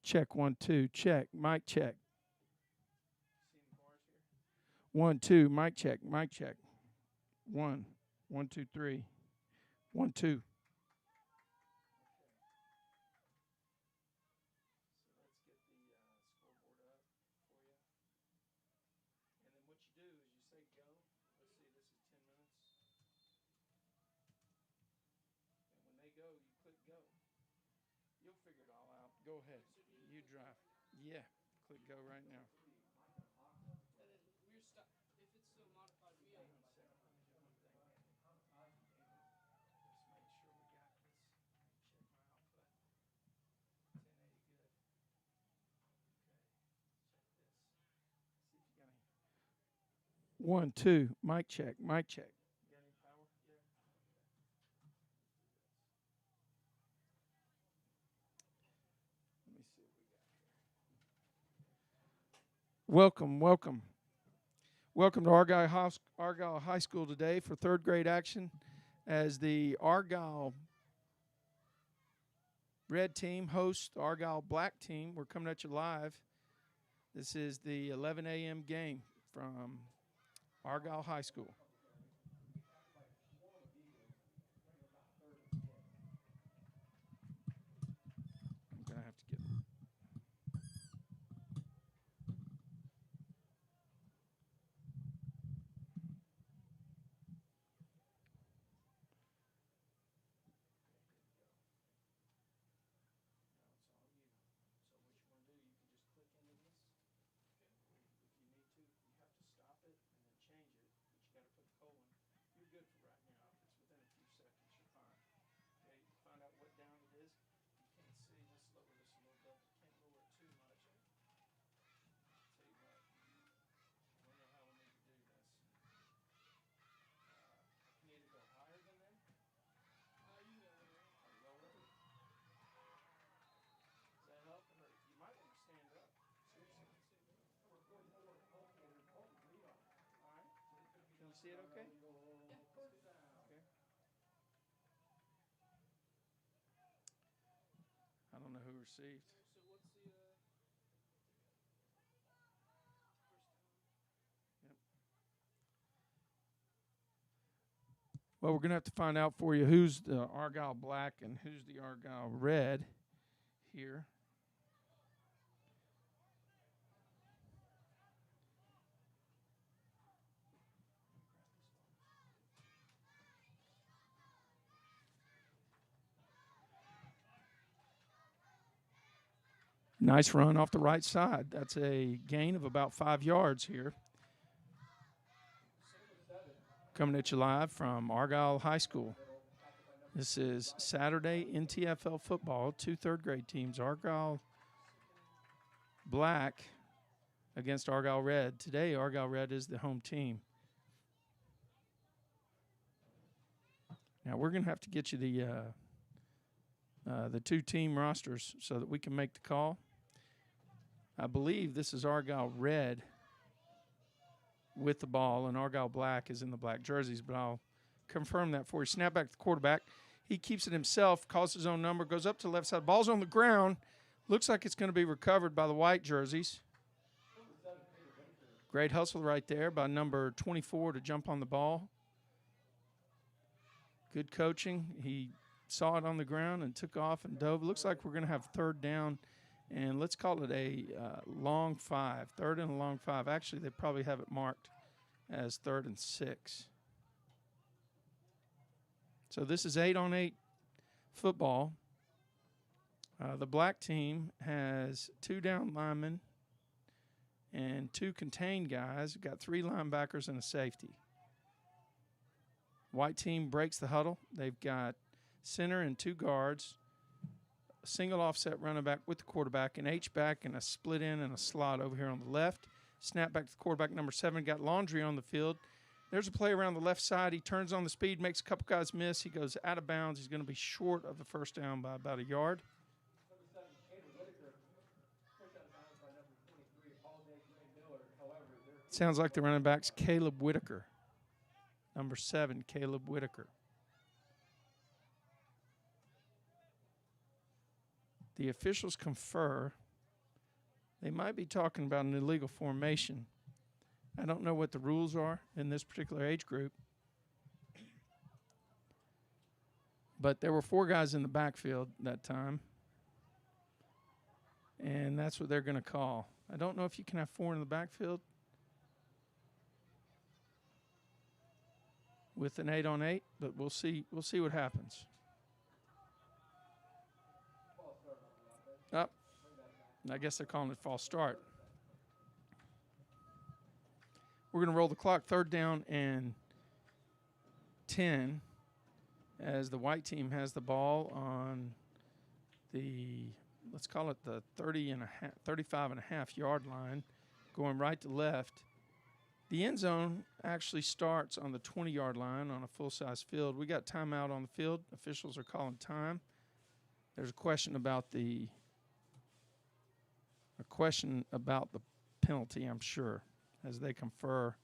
Check 1 2. Check. Mic check. 1 2. Mic check. Mic check. 1 1 2 3. 1 2. Go ahead. You drive. Yeah. Click go right now. One, two, mic check, mic check. Welcome, welcome. Welcome to Argyle High School today for third grade action as the Argyle Red team hosts the Argyle Black team. We're coming at you live. This is the 11 a.m. game from Argyle High School. I'm going to have to get see it okay? Okay. I don't know who received. Well, we're going to have to find out for you who's the Argyle Black and who's the Argyle Red here. Nice run off the right side. That's a gain of about 5 yards here. Coming at you live from Argyle High School. This is Saturday NTFL football. 2 third grade teams, Argyle Black against Argyle Red. Today, Argyle Red is the home team. Now, we're going to have to get you the 2 team rosters so that we can make the call. I believe this is Argyle Red with the ball, and Argyle Black is in the black jerseys, but I'll confirm that for you. Snap back to the quarterback. He keeps it himself, calls his own number, goes up to the left side. Ball's on the ground. Looks like it's going to be recovered by the white jerseys. Great hustle right there by number 24 to jump on the ball. Good coaching. He saw it on the ground and took off and dove. Looks like we're going to have third down, and let's call it a long 5. Third and a long 5. Actually, they probably have it marked as 3rd and 6. So this is 8-on-8 football. The black team has 2 down linemen and 2 contained guys. We've got 3 linebackers and a safety. White team breaks the huddle. They've got center and 2 guards, a single offset running back with the quarterback, an H-back, and a split in and a slot over here on the left. Snap back to the quarterback, number 7, got Laundry on the field. There's a play around the left side. He turns on the speed, makes a couple guys miss. He goes out of bounds. He's going to be short of the first down by about a yard. Sounds like the running back's Caleb Whitaker. Number 7, Caleb Whitaker. The officials confer They might be talking about an illegal formation. I don't know what the rules are in this particular age group. But there were 4 guys in the backfield that time. And that's what they're going to call. I don't know if you can have 4 in the backfield with an 8-on-8, but we'll see. We'll see what happens. Up. I guess they're calling it false start. We're going to roll the clock. 3rd down and 10 as the white team has the ball on the, let's call it the 35.5 yard line, going right to left. The end zone actually starts on the 20-yard line on a full-size field. We got timeout on the field. Officials are calling time. There's a question about the penalty, I'm sure, as they confer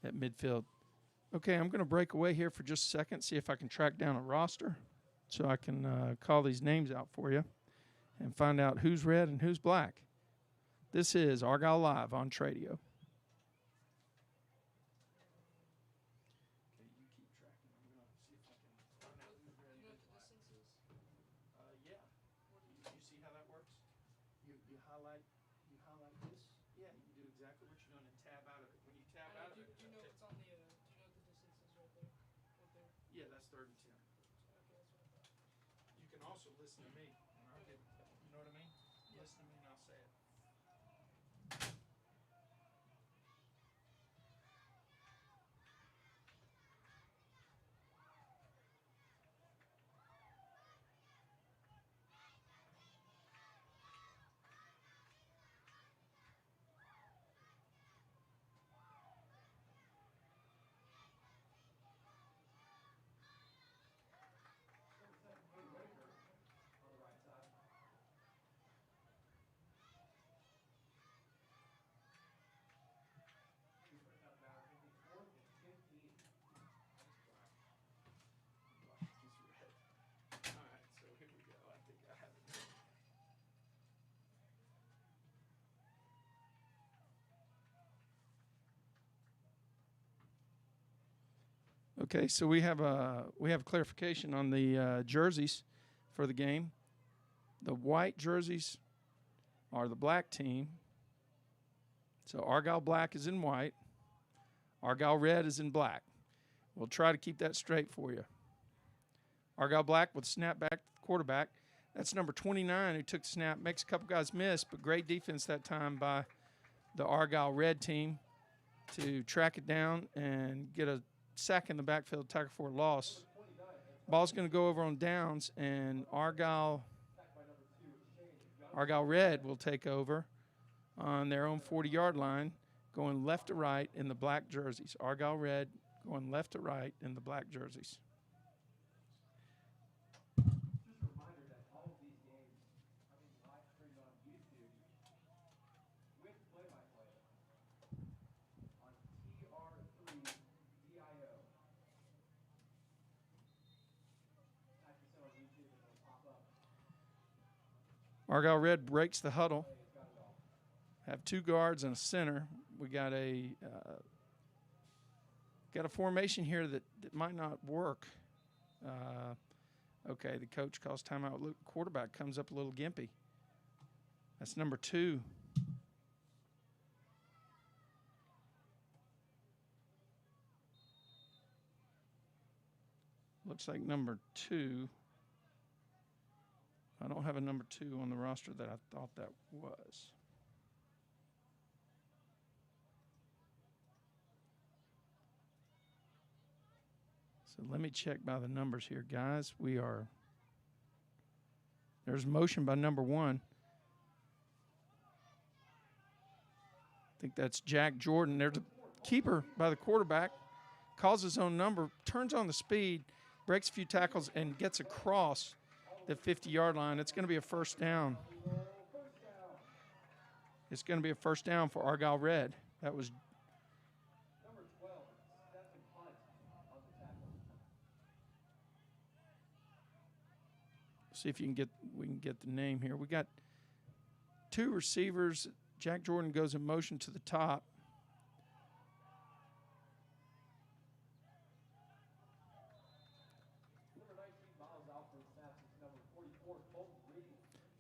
at midfield. Okay, I'm going to break away here for just a second, see if I can track down a roster so I can call these names out for you and find out who's red and who's black. This is Argyle Live on Tradio. Yeah, that's 3rd and 10. Okay, that's what I thought. You can also listen to me, and I'll get, you know what I mean? Listen to me, and I'll say it. Okay, so we have clarification on the jerseys for the game. The white jerseys are the black team. So Argyle black is in white. Argyle red is in black. We'll try to keep that straight for you. Argyle black with snap back to the quarterback. That's number 29 who took the snap. Makes a couple guys miss, but great defense that time by the Argyle red team to track it down and get a sack in the backfield, tackle for a loss. Ball's going to go over on downs, and Argyle red will take over on their own 40-yard line, going left to right in the black jerseys. Argyle red going left to right in the black jerseys. Argyle red breaks the huddle. Have 2 guards and a center. We got a formation here that might not work. Okay, the coach calls timeout. Look, quarterback comes up a little gimpy. That's number 2. Looks like number 2. I don't have a number 2 on the roster that I thought that was. So let me check by the numbers here, guys. There's motion by number 1. I think that's Jack Jordan. There's a keeper by the quarterback, calls his own number, turns on the speed, breaks a few tackles, and gets across the 50-yard line. It's going to be a first down. It's going to be a first down for Argyle red. That was number 12. See if we can get the name here. We got two receivers. Jack Jordan goes in motion to the top.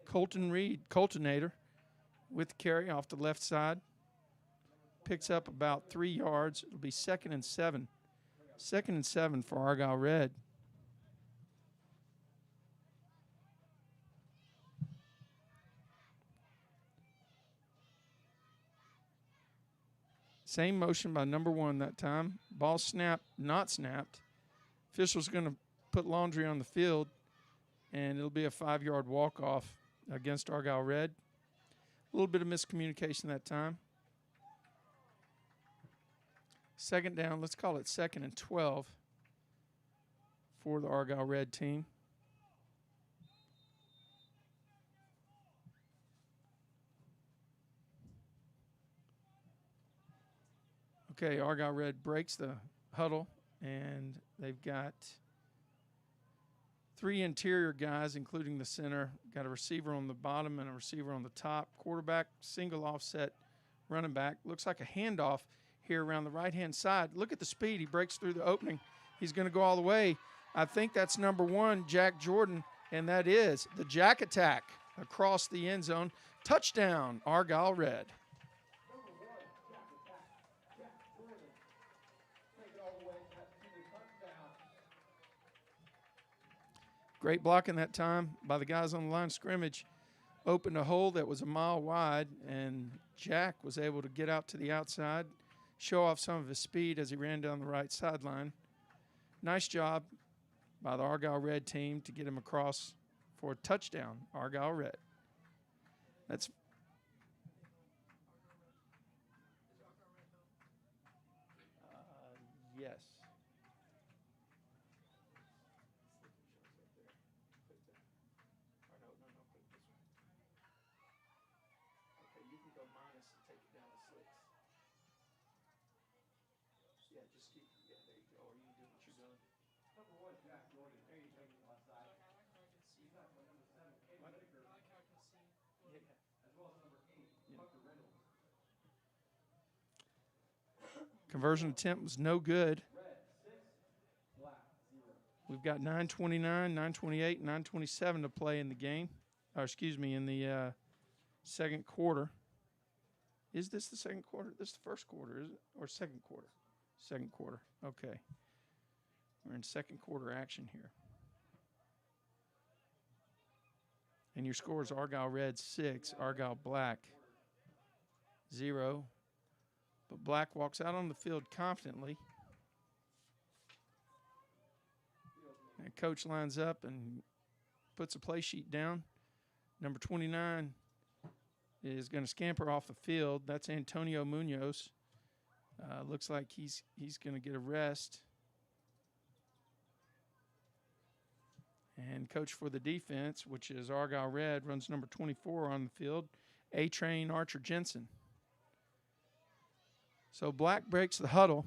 Colton Reed, Coltonator, with carry off the left side. Picks up about 3 yards. It'll be 2nd and 7. 2nd and 7 for Argyle Red. Same motion by number 1 that time. Ball snapped, not snapped. Official's going to put laundry on the field, and it'll be a 5-yard walk-off against Argyle Red. A little bit of miscommunication that time. 2nd down, let's call it 2nd and 12 for the Argyle Red team. Okay, Argyle Red breaks the huddle, and they've got 3 interior guys, including the center. Got a receiver on the bottom and a receiver on the top. Quarterback, single offset, running back. Looks like a handoff here around the right-hand side. Look at the speed. He breaks through the opening. He's going to go all the way. I think that's number 1, Jack Jordan, and that is the Jack Attack across the end zone. Touchdown, Argyle Red. Great blocking that time by the guys on the line of scrimmage. Opened a hole that was a mile wide, and Jack was able to get out to the outside, show off some of his speed as he ran down the right sideline. Nice job by the Argyle Red team to get him across for a touchdown, Argyle Red. That's yes. Conversion attempt was no good. We've got 9:29, 9:28, 9:27 to play in the game. Or excuse me, in the second quarter. Is this the second quarter? This is the first quarter, is it? Or second quarter? Second quarter. Okay. We're in second quarter action here. And your score is Argyle Red 6, Argyle Black 0. But Black walks out on the field confidently. And coach lines up and puts a play sheet down. Number 29 is going to scamper off the field. That's Antonio Munoz. Looks like he's going to get a rest. And coach for the defense, which is Argyle Red, runs number 24 on the field, A-Train Archer Jensen. So Black breaks the huddle,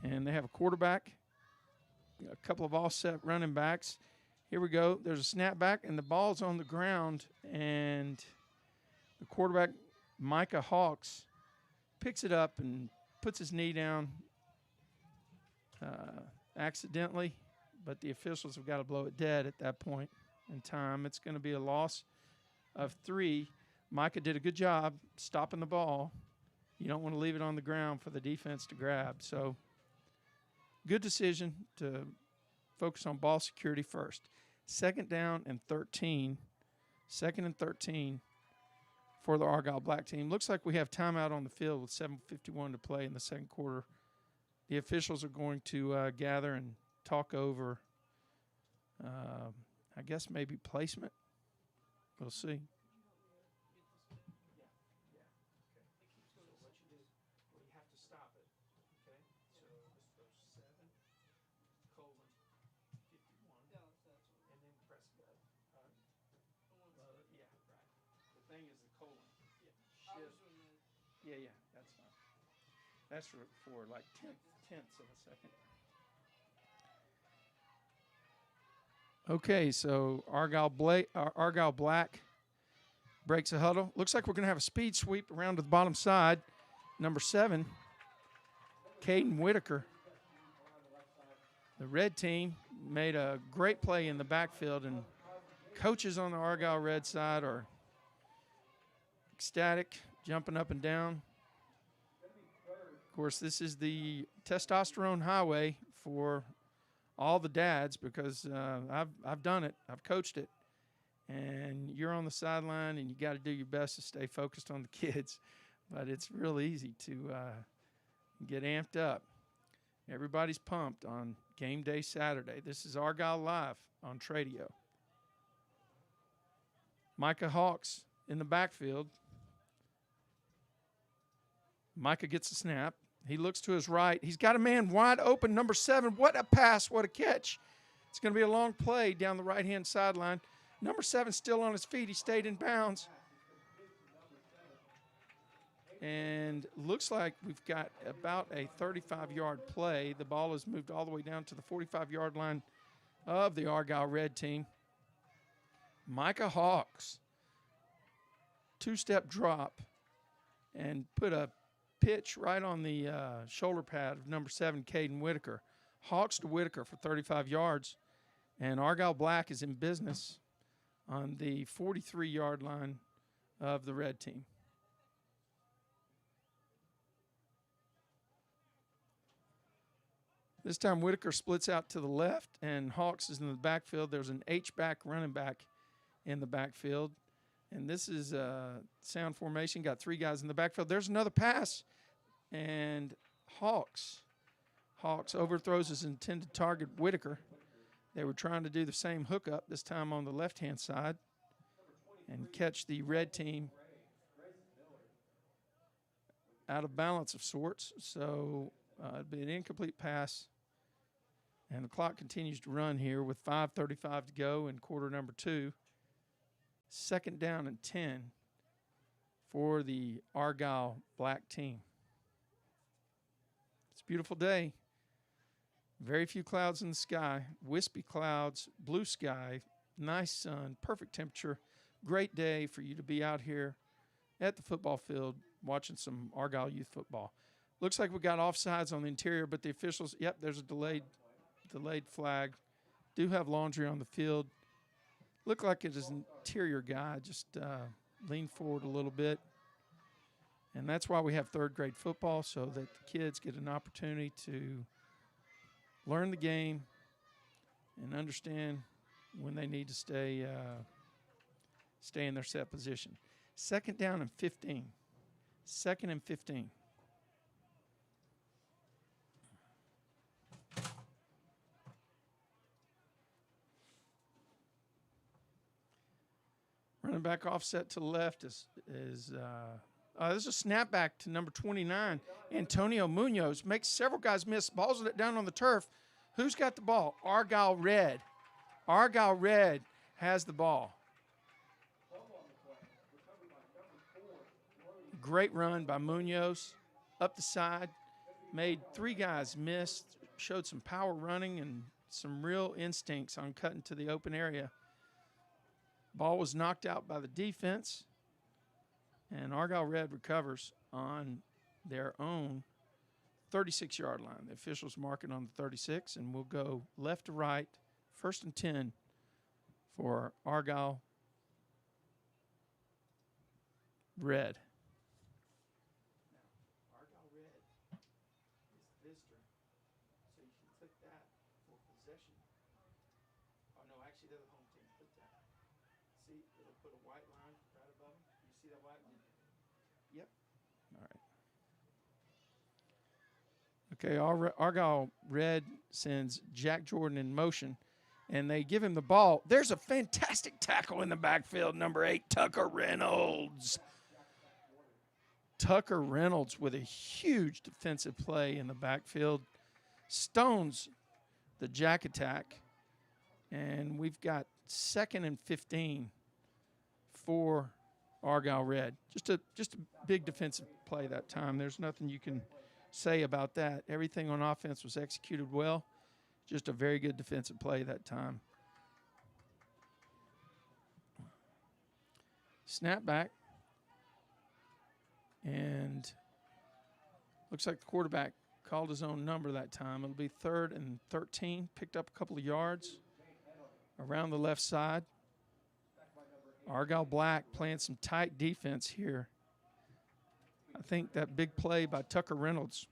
and they have a quarterback, a couple of offset running backs. Here we go. There's a snap back, and the ball's on the ground, and the quarterback, Micah Hawks, picks it up and puts his knee down accidentally, but the officials have got to blow it dead at that point in time. It's going to be a loss of 3. Micah did a good job stopping the ball. You don't want to leave it on the ground for the defense to grab. So good decision to focus on ball security first. 2nd down and 13. 2nd and 13 for the Argyle Black team. Looks like we have timeout on the field with 7:51 to play in the second quarter. The officials are going to gather and talk over, I guess, maybe placement. We'll see. Yeah, that's fine. That's for like tenths of a second. Okay, so Argyle Black breaks a huddle. Looks like we're going to have a speed sweep around to the bottom side. Number 7, Caden Whitaker. The red team made a great play in the backfield, and coaches on the Argyle red side are ecstatic, jumping up and down. Of course, this is the testosterone highway for all the dads because I've done it. I've coached it. And you're on the sideline, and you got to do your best to stay focused on the kids. But it's real easy to get amped up. Everybody's pumped on game day Saturday. This is Argyle Live on Tradio. Micah Hawks in the backfield. Micah gets the snap. He looks to his right. He's got a man wide open, number 7. What a pass, what a catch. It's going to be a long play down the right-hand sideline. Number 7 still on his feet. He stayed in bounds. And looks like we've got about a 35-yard play. The ball has moved all the way down to the 45-yard line of the Argyle red team. Micah Hawks, 2-step drop and put a pitch right on the shoulder pad of number 7, Caden Whitaker. Hawks to Whitaker for 35 yards. And Argyle Black is in business on the 43-yard line of the red team. This time Whitaker splits out to the left, and Hawks is in the backfield. There's an H-back running back in the backfield. And this is a sound formation. Got 3 guys in the backfield. There's another pass, and Hawks overthrows his intended target, Whitaker. They were trying to do the same hookup, this time on the left-hand side, and catch the red team out of balance of sorts. So it'd be an incomplete pass. And the clock continues to run here with 5:35 to go in quarter number 2. 2nd down and 10 for the Argyle Black team. It's a beautiful day. Very few clouds in the sky. Wispy clouds, blue sky, nice sun, perfect temperature. Great day for you to be out here at the football field watching some Argyle youth football. Looks like we got offsides on the interior, but the officials, yep, there's a delayed flag. Do have laundry on the field. Look like it is an interior guy. Just lean forward a little bit. And that's why we have 3rd grade football, so that the kids get an opportunity to learn the game and understand when they need to stay in their set position. 2nd down and 15. 2nd and 15. Running back offset to the left is this is a snapback to number 29, Antonio Munoz. Makes several guys miss. Balls it down on the turf. Who's got the ball? Argyle Red. Argyle Red has the ball. Great run by Munoz. Up the side. Made 3 guys miss. Showed some power running and some real instincts on cutting to the open area. Ball was knocked out by the defense, and Argyle Red recovers on their own 36-yard line. The officials mark it on the 36, and we'll go left to right, 1st and 10 for Argyle Red. Argyle Red is the visitor, so you can click that for possession. Oh, no, actually, they're the home team. Click that. See, it'll put a white line right above them. You see that white line? Yep. All right. Okay, Argyle Red sends Jack Jordan in motion, and they give him the ball. There's a fantastic tackle in the backfield, number 8, Tucker Reynolds. Tucker Reynolds with a huge defensive play in the backfield. Stones the jack attack, and we've got 2nd and 15 for Argyle Red. Just a big defensive play that time. There's nothing you can say about that. Everything on offense was executed well. Just a very good defensive play that time. Snap back. And looks like the quarterback called his own number that time. It'll be 3rd and 13. Picked up a couple of yards around the left side. Argyle Black playing some tight defense here. I think that big play by Tucker Reynolds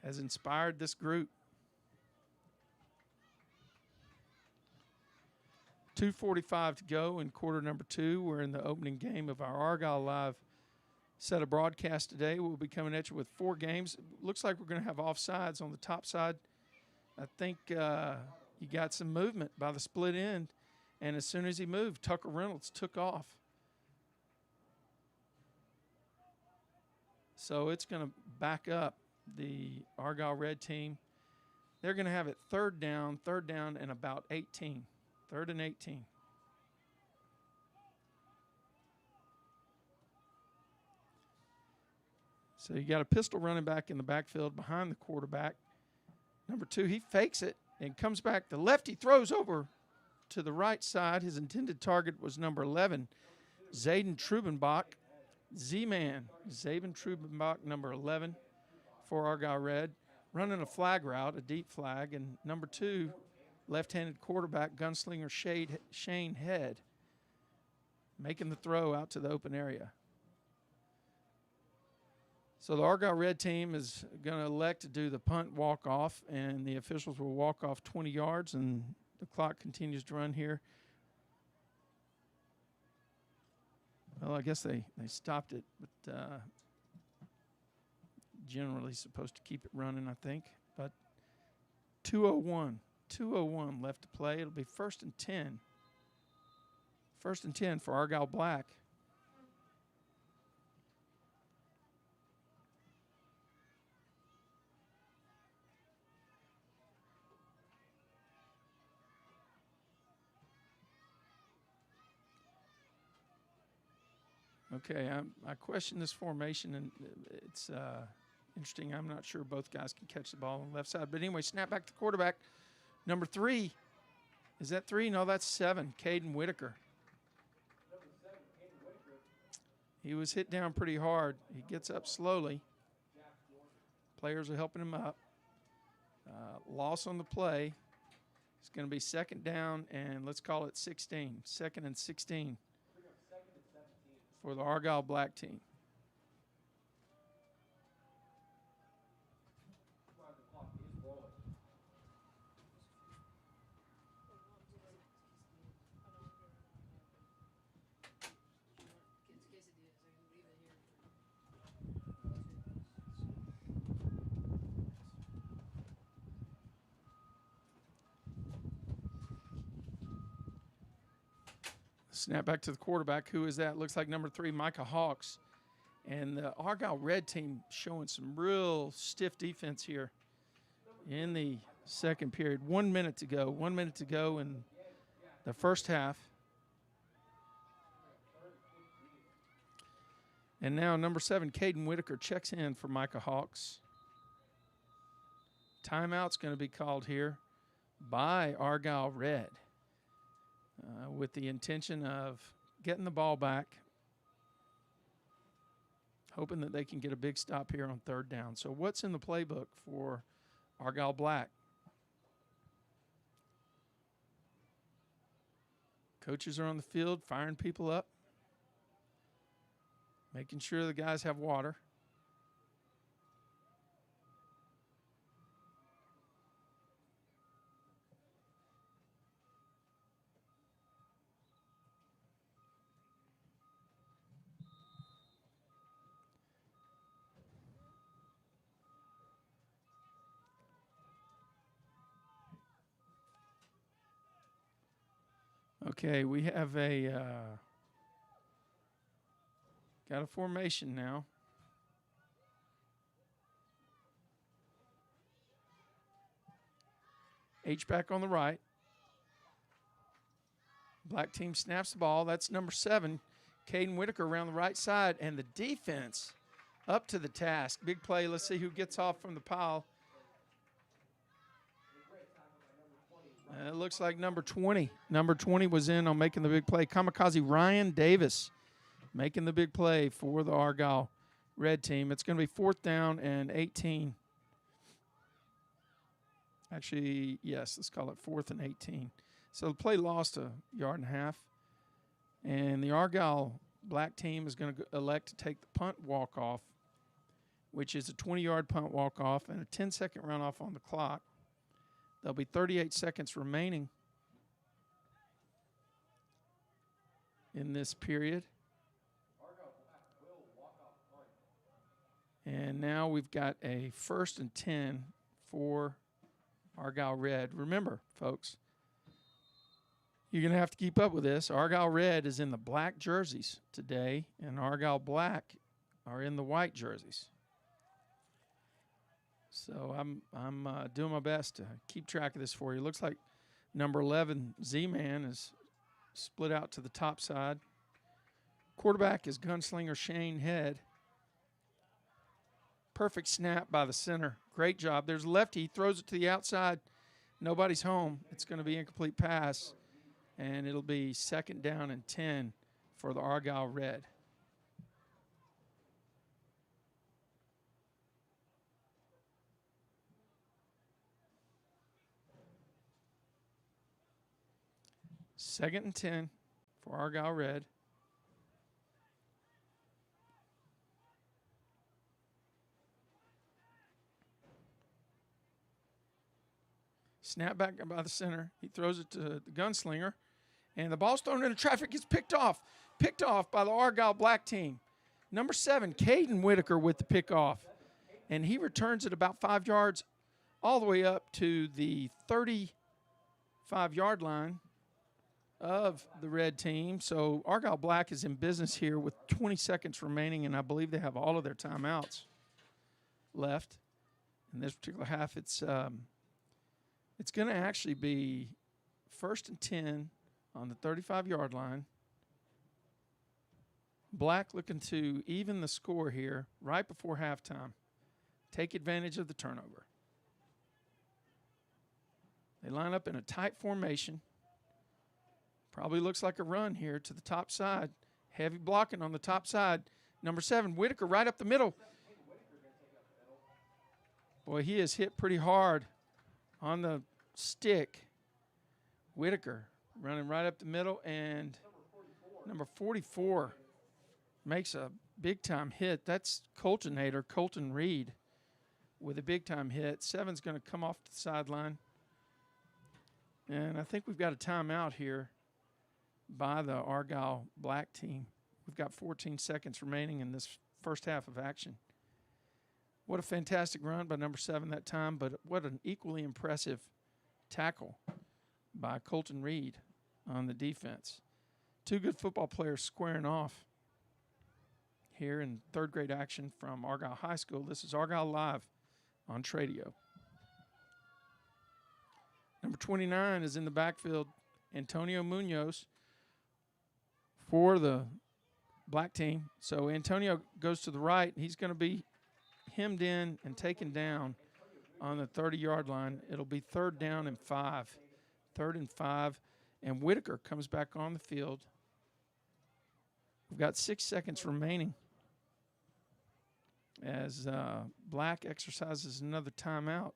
has inspired this group. 2:45 to go in quarter number 2. We're in the opening game of our Argyle Live set of broadcasts today. We'll be coming at you with 4 games. Looks like we're going to have offsides on the top side. I think you got some movement by the split end, and as soon as he moved, Tucker Reynolds took off. So it's going to back up the Argyle Red team. They're going to have it third down and about 18. 3rd and 18. So you got a pistol running back in the backfield behind the quarterback. Number 2, he fakes it and comes back. The lefty throws over to the right side. His intended target was number 11, Zayden Trubenbach. Z-Man, Zayden Trubenbach, number 11 for Argyle Red. Running a flag route, a deep flag, and number 2, left-handed quarterback, gunslinger Shane Head, making the throw out to the open area. So the Argyle Red team is going to elect to do the punt walk-off, and the officials will walk off 20 yards, and the clock continues to run here. Well, I guess they stopped it, but generally supposed to keep it running, I think. But 2:01 left to play. It'll be 1st and 10. 1st and 10 for Argyle Black. Okay, I question this formation, and it's interesting. I'm not sure both guys can catch the ball on the left side. But anyway, snap back to quarterback. Number 3. Is that 3? No, that's 7. Caden Whitaker. He was hit down pretty hard. He gets up slowly. Players are helping him up. Loss on the play. It's going to be 2nd down, and let's call it 16. 2nd and 16 for the Argyle Black team. Snap back to the quarterback. Who is that? Looks like number 3, Micah Hawks. And the Argyle Red team showing some real stiff defense here in the second period. 1 minute to go. 1 minute to go in the first half. And now number 7, Caden Whitaker, checks in for Micah Hawks. Timeout's going to be called here by Argyle Red. With the intention of getting the ball back, hoping that they can get a big stop here on 3rd down. So what's in the playbook for Argyle Black? Coaches are on the field firing people up, making sure the guys have water. Okay, we have got a formation now. H-back on the right. Black team snaps the ball. That's number 7, Caden Whitaker, around the right side. And the defense up to the task. Big play. Let's see who gets off from the pile. It looks like number 20. Number 20 was in on making the big play. Kamikaze Ryan Davis making the big play for the Argyle red team. It's going to be 4th down and 18. Actually, yes, let's call it 4th and 18. So the play lost a yard and a half. And the Argyle black team is going to elect to take the punt walk-off, which is a 20-yard punt walk-off and a 10-second runoff on the clock. There'll be 38 seconds remaining in this period. And now we've got a 1st and 10 for Argyle Red. Remember, folks, you're going to have to keep up with this. Argyle Red is in the black jerseys today, and Argyle Black are in the white jerseys. So I'm doing my best to keep track of this for you. Looks like number 11, Z-Man, is split out to the top side. Quarterback is gunslinger Shane Head. Perfect snap by the center. Great job. There's lefty. He throws it to the outside. Nobody's home. It's going to be incomplete pass, and it'll be 2nd down and 10 for the Argyle Red. Second and 10 for Argyle Red. Snap back by the center. He throws it to the gunslinger. And the ball's thrown into traffic. Gets picked off. Picked off by the Argyle Black team. Number 7, Caden Whitaker with the pickoff. And he returns it about 5 yards all the way up to the 35-yard line of the red team. So Argyle Black is in business here with 20 seconds remaining, and I believe they have all of their timeouts left. In this particular half, it's going to actually be 1st and 10 on the 35-yard line. Black looking to even the score here right before halftime. Take advantage of the turnover. They line up in a tight formation. Probably looks like a run here to the top side. Heavy blocking on the top side. Number 7, Whitaker right up the middle. Boy, he is hit pretty hard on the stick. Whitaker running right up the middle, and number 44 makes a big-time hit. That's Coltonator, Colton Reed, with a big-time hit. 7's going to come off the sideline. And I think we've got a timeout here by the Argyle Black team. We've got 14 seconds remaining in this first half of action. What a fantastic run by number 7 that time, but what an equally impressive tackle by Colton Reed on the defense. Two good football players squaring off here in third grade action from Argyle High School. This is Argyle Live on Tradio. Number 29 is in the backfield, Antonio Munoz for the black team. So Antonio goes to the right. He's going to be hemmed in and taken down on the 30-yard line. It'll be 3rd down and 5. 3rd and 5. And Whitaker comes back on the field. We've got 6 seconds remaining as Black exercises another timeout.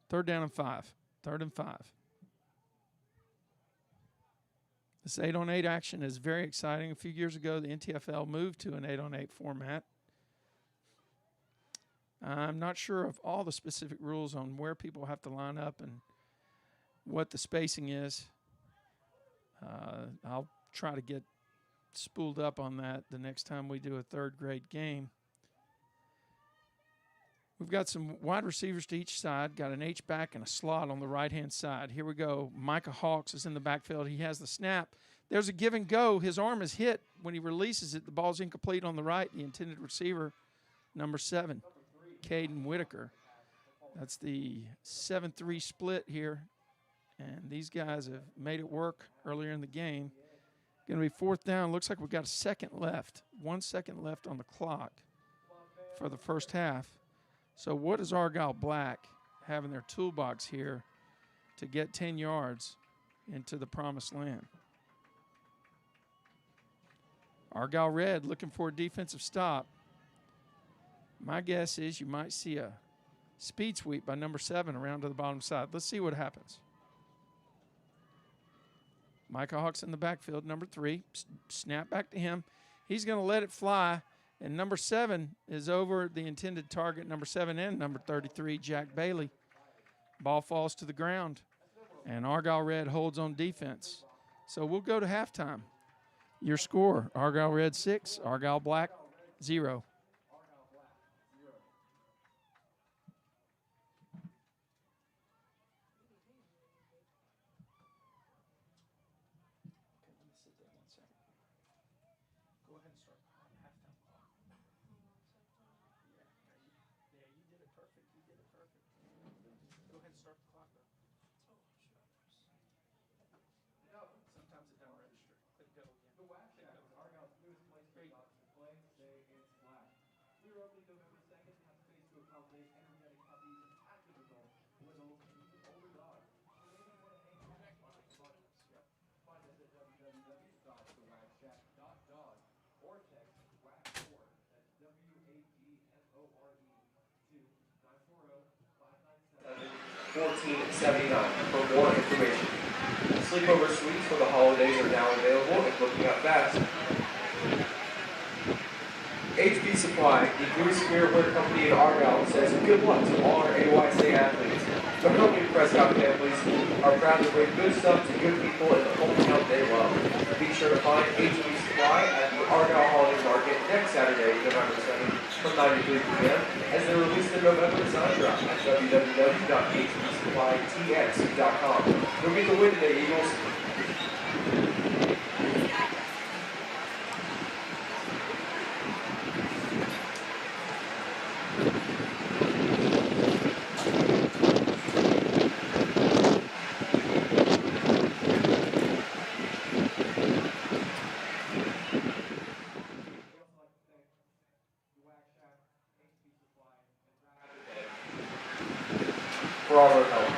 3rd down and 5. 3rd and 5. This 8-on-8 action is very exciting. A few years ago, the NTFL moved to an 8-on-8 format. I'm not sure of all the specific rules on where people have to line up and what the spacing is. I'll try to get spooled up on that the next time we do a third grade game. We've got some wide receivers to each side, got an H-back and a slot on the right-hand side. Here we go. Micah Hawks is in the backfield. He has the snap. There's a give and go. His arm is hit. When he releases it, the ball's incomplete on the right. The intended receiver, number 7, Caden Whitaker. That's the 7-3 split here. And these guys have made it work earlier in the game. Going to be 4th down. Looks like we've got a second left. 1 second left on the clock for the first half. So what does Argyle Black having their toolbox here to get 10 yards into the promised land. Argyle Red looking for a defensive stop. My guess is you might see a speed sweep by number 7 around to the bottom side. Let's see what happens. Micah Hawks in the backfield, number 3. Snap back to him. He's going to let it fly, and number 7 is over the intended target, number 7 and number 33, Jack Bailey. Ball falls to the ground, and Argyle Red holds on defense. So we'll go to halftime. Your score, Argyle Red 6, Argyle Black 0. $14.79 for more information. Sleepover suites for the holidays are now available and booking up fast. HB Supply, the Goose Spiritwear Company in Argyle, says good luck to all our AYSA athletes. The company Prescott families are proud to bring good stuff to good people in the hometown they love. Be sure to find HB Supply at the Argyle Holiday Market next Saturday, November 7th from 9 to 3 p.m. as they release the November design drop at www.hbsupplytx.com. Go get the win today, Eagles. For all their help.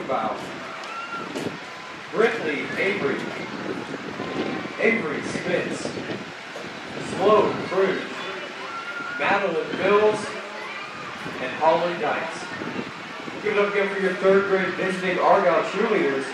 Rubenbaum. Brinkley Avery. Avery Spitz. Sloan Cruz. Madeline Mills. And Holly Dykes. Give it up again for your third grade visiting Argyle cheerleaders.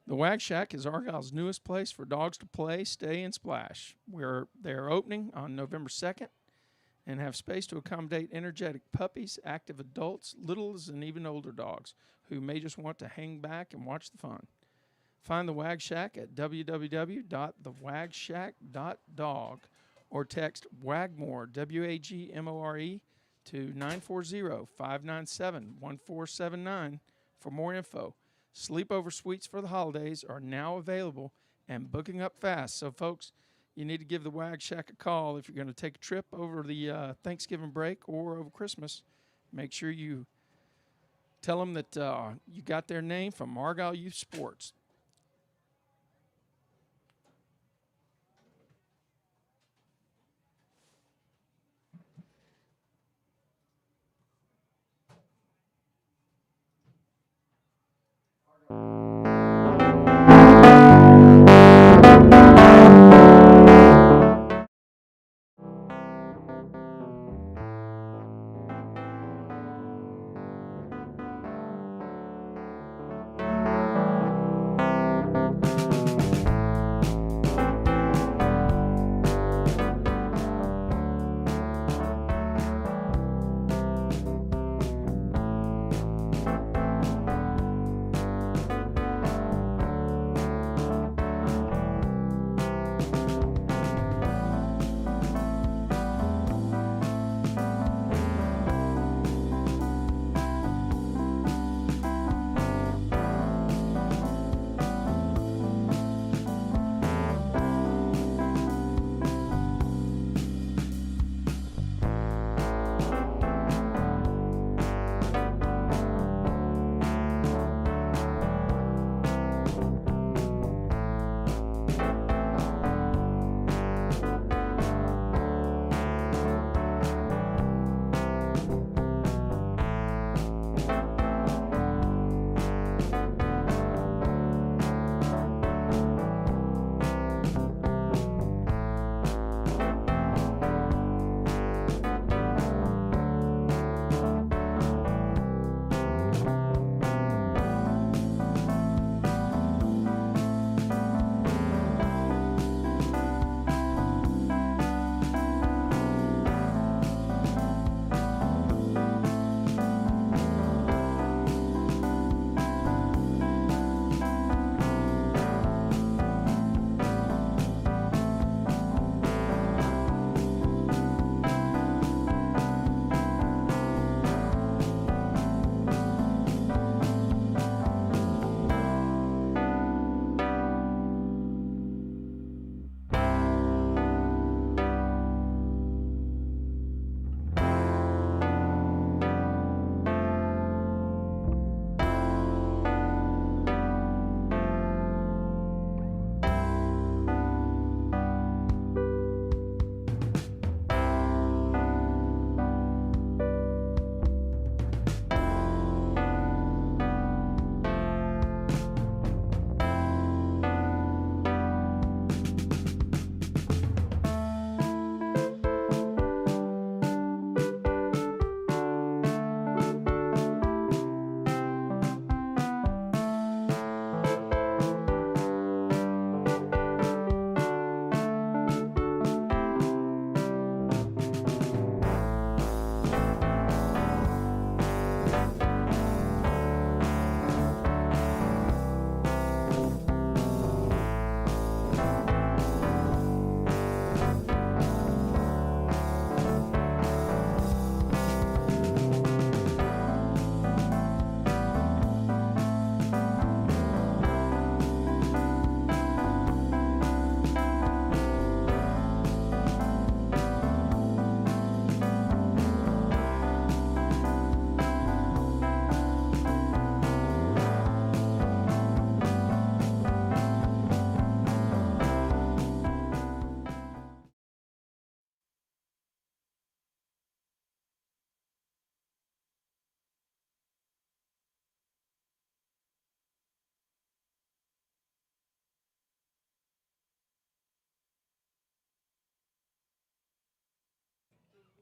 The Wag Shack is Argyle's newest place for dogs to play, stay, and splash. They are opening on November 2nd and have space to accommodate energetic puppies, active adults, littles, and even older dogs who may just want to hang back and watch the fun. Find the Wag Shack at www.thewagshack.dog or text WAGMORE, WAGMORE, to 940-597-1479 for more info. Sleepover suites for the holidays are now available and booking up fast. So, folks, you need to give the Wag Shack a call if you're going to take a trip over the Thanksgiving break or over Christmas. Make sure you tell them that you got their name from Argyle Youth Sports.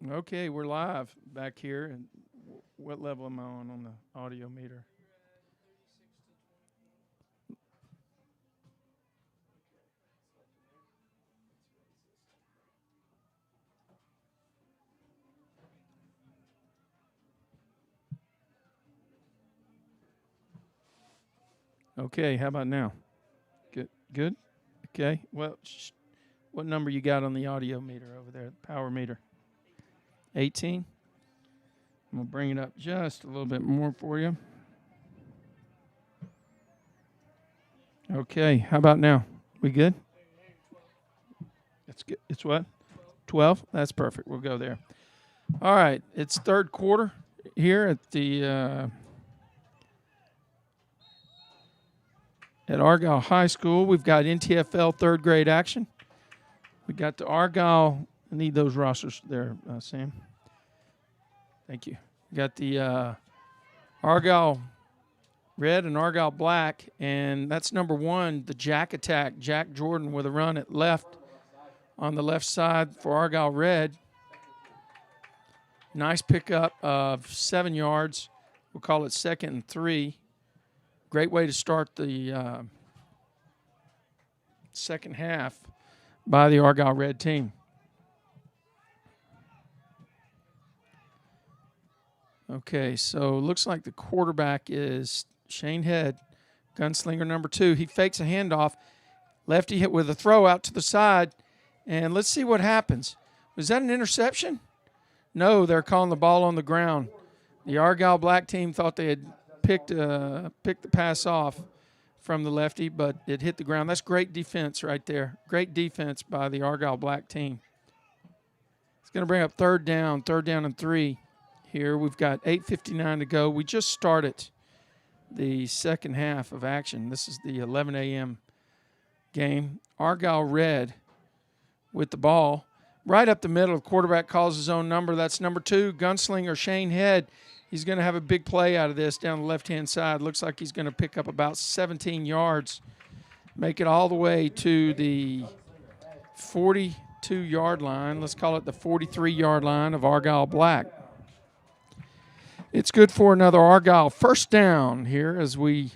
Okay, we're live back here. And what level am I on the audio meter? Okay, how about now? Good. Good. Okay. Well, what number you got on the audio meter over there? Power meter. 18. I'm gonna bring it up just a little bit more for you. Okay. How about now? We good? It's good. It's what? 12. That's perfect. We'll go there. All right. It's third quarter here at Argyle High School. We've got NTFL third grade action. We got the Argyle. I need those rosters there, Sam. Thank you. We got the Argyle red and Argyle black, and that's number 1, the Jack attack. Jack Jordan with a run at left on the left side for Argyle red. Nice pickup of 7 yards. We'll call it 2nd and 3. Great way to start the second half by the Argyle red team. Okay, so looks like the quarterback is Shane Head, gunslinger number 2. He fakes a handoff. Lefty hit with a throw out to the side, and let's see what happens. Was that an interception? No, they're calling the ball on the ground. The Argyle black team thought they had picked the pass off from the lefty, but it hit the ground. That's great defense right there. Great defense by the Argyle black team. It's going to bring up third down and 3 here. We've got 8:59 to go. We just started the second half of action. This is the 11 a.m. game. Argyle red with the ball. Right up the middle, the quarterback calls his own number. That's number 2, gunslinger Shane Head. He's going to have a big play out of this down the left-hand side. Looks like he's going to pick up about 17 yards, make it all the way to the 42-yard line. Let's call it the 43-yard line of Argyle black. It's good for another Argyle first down here as we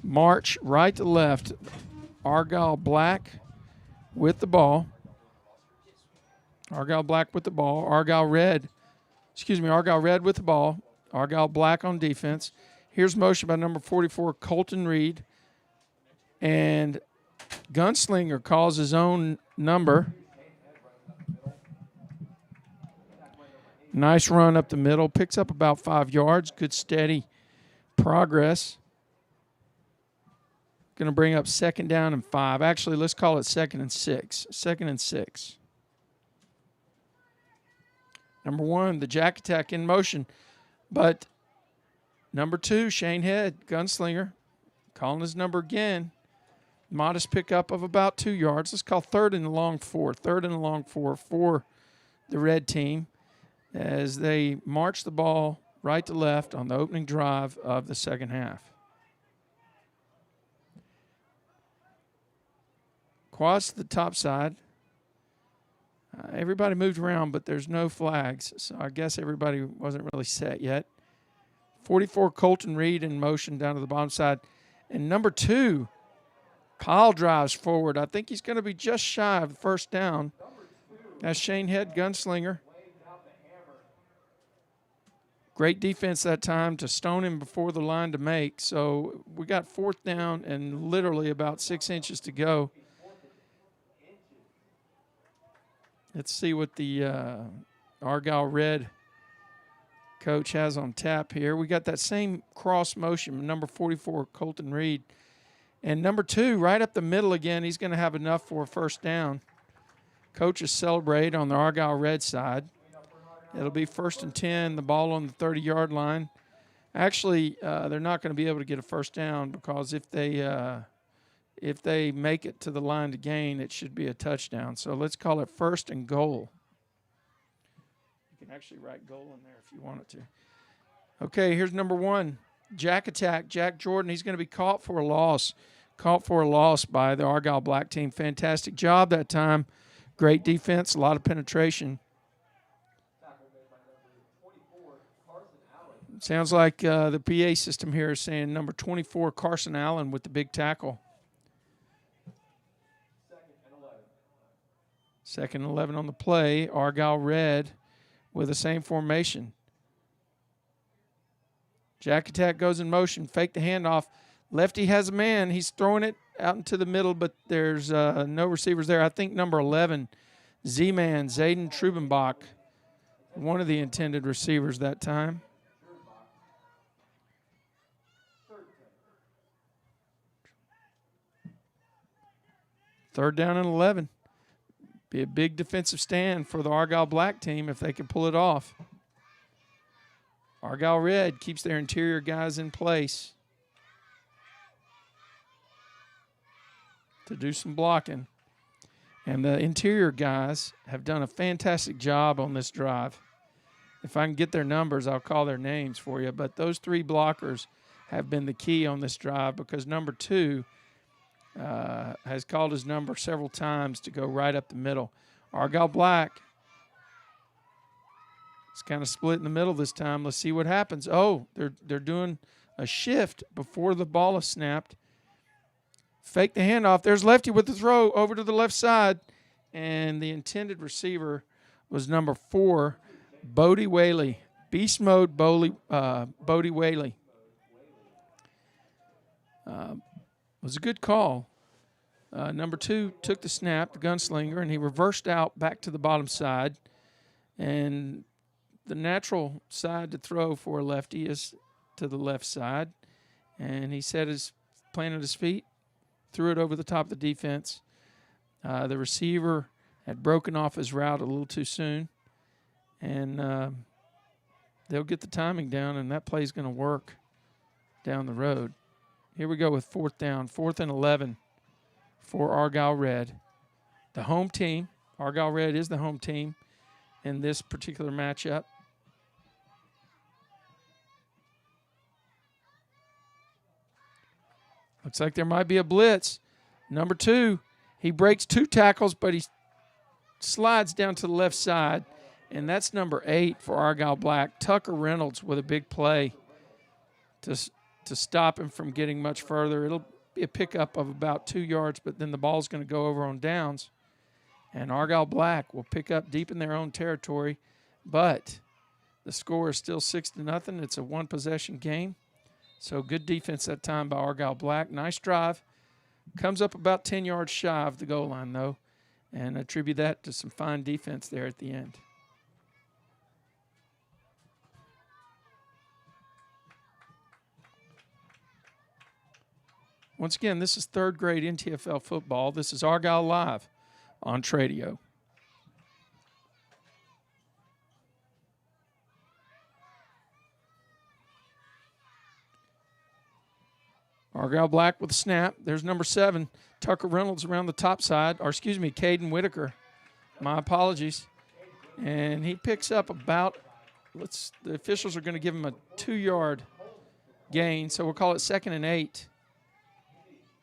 march right to left. Argyle black with the ball. Argyle black with the ball. Argyle red with the ball. Argyle black on defense. Here's motion by number 44, Colton Reed. And gunslinger calls his own number. Nice run up the middle. Picks up about 5 yards. Good steady progress. Going to bring up 2nd down and 5. Actually, let's call it 2nd and 6. 2nd and 6. Number 1, the Jack attack in motion. But number 2, Shane Head, gunslinger, calling his number again. Modest pickup of about 2 yards. Let's call 3rd and a long 4. 3rd and a long 4 for the red team as they march the ball right to left on the opening drive of the second half. Quads to the top side. Everybody moved around, but there's no flags, so I guess everybody wasn't really set yet. 44, Colton Reed in motion down to the bottom side. And number 2, Kyle drives forward. I think he's going to be just shy of the first down. That's Shane Head, gunslinger. Great defense that time to stone him before the line to make. So we got 4th down and literally about 6 inches to go. Let's see what the Argyle red coach has on tap here. We got that same cross motion, number 44, Colton Reed. And number 2, right up the middle again, he's going to have enough for a first down. Coaches celebrate on the Argyle red side. It'll be 1st and 10, the ball on the 30-yard line. Actually, they're not going to be able to get a first down because if they make it to the line to gain, it should be a touchdown. So let's call it 1st and goal. You can actually write goal in there if you wanted to. Okay, here's number 1, Jack attack, Jack Jordan. He's going to be caught for a loss. Caught for a loss by the Argyle black team. Fantastic job that time. Great defense, a lot of penetration. Sounds like the PA system here is saying number 24, Carson Allen, with the big tackle. 2nd and 11 on the play. Argyle red with the same formation. Jack attack goes in motion. Fake the handoff. Lefty has a man. He's throwing it out into the middle, but there's no receivers there. I think number 11, Z-Man, Zayden Trubenbach, one of the intended receivers that time. Third down and 11. Be a big defensive stand for the Argyle Black team if they can pull it off. Argyle Red keeps their interior guys in place to do some blocking. And the interior guys have done a fantastic job on this drive. If I can get their numbers, I'll call their names for you. But those 3 blockers have been the key on this drive because number 2 has called his number several times to go right up the middle. Argyle Black is kind of split in the middle this time. Let's see what happens. Oh, they're doing a shift before the ball is snapped. Fake the handoff. There's Lefty with the throw over to the left side. And the intended receiver was number 4, Bodie Whaley. Beast mode Bodie Whaley. Was a good call. Number 2 took the snap, the gunslinger, and he reversed out back to the bottom side. And the natural side to throw for a lefty is to the left side. And he planted his feet, threw it over the top of the defense. The receiver had broken off his route a little too soon. And they'll get the timing down, and that play's going to work down the road. Here we go with 4th down, 4th and 11 for Argyle Red. The home team, Argyle Red is the home team in this particular matchup. Looks like there might be a blitz. Number 2, he breaks 2 tackles, but he slides down to the left side, and that's number 8 for Argyle Black. Tucker Reynolds with a big play to stop him from getting much further. It'll be a pickup of about 2 yards, but then the ball's going to go over on downs. And Argyle Black will pick up deep in their own territory, but the score is still 6-0. It's a 1-possession game. So good defense that time by Argyle Black. Nice drive. Comes up about 10 yards shy of the goal line, though, and attribute that to some fine defense there at the end. Once again, this is 3rd grade NTFL football. This is Argyle Live on Tradio. Argyle Black with a snap. There's number 7, Tucker Reynolds around the top side. Or, excuse me, Caden Whitaker. My apologies. And he picks up about, the officials are going to give him a 2-yard gain, so we'll call it 2nd and 8.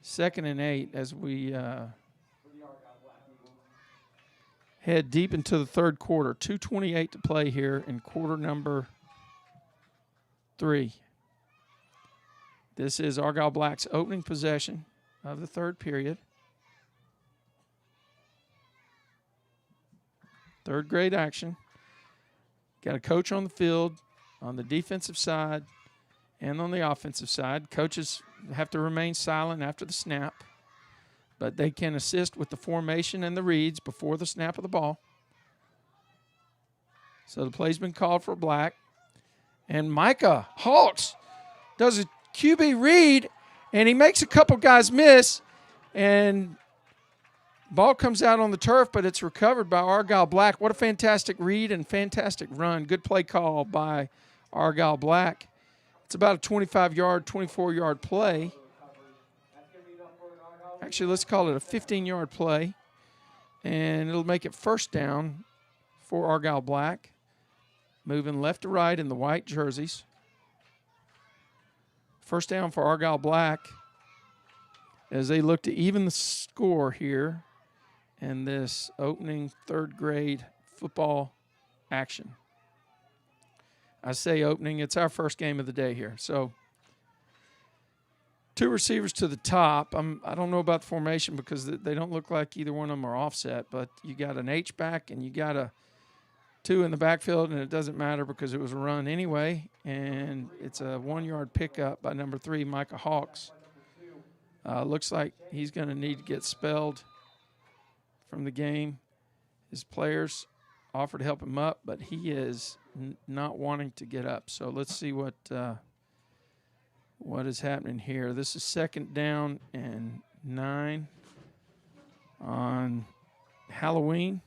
2nd and 8 as we head deep into the 3rd quarter. 2:28 to play here in quarter number 3. This is Argyle Black's opening possession of the 3rd period. 3rd grade action. Got a coach on the field on the defensive side and on the offensive side. Coaches have to remain silent after the snap, but they can assist with the formation and the reads before the snap of the ball. So the play's been called for Black. And Micah Hawks does a QB read, and he makes a couple guys miss, and ball comes out on the turf, but it's recovered by Argyle Black. What a fantastic read and fantastic run. Good play call by Argyle Black. It's about a 25-yard, 24-yard play. Actually, let's call it a 15-yard play, and it'll make it 1st down for Argyle Black, moving left to right in the white jerseys. 1st down for Argyle Black as they look to even the score here in this opening 3rd grade football action. I say opening. It's our first game of the day here. So 2 receivers to the top. I don't know about the formation because they don't look like either one of them are offset, but you got an H-back and you got a 2 in the backfield, and it doesn't matter because it was a run anyway, and it's a 1-yard pickup by number 3, Micah Hawks. Looks like he's going to need to get expelled from the game. His players offered to help him up, but he is not wanting to get up. So let's see what is happening here. This is 2nd down and 9 on Halloween.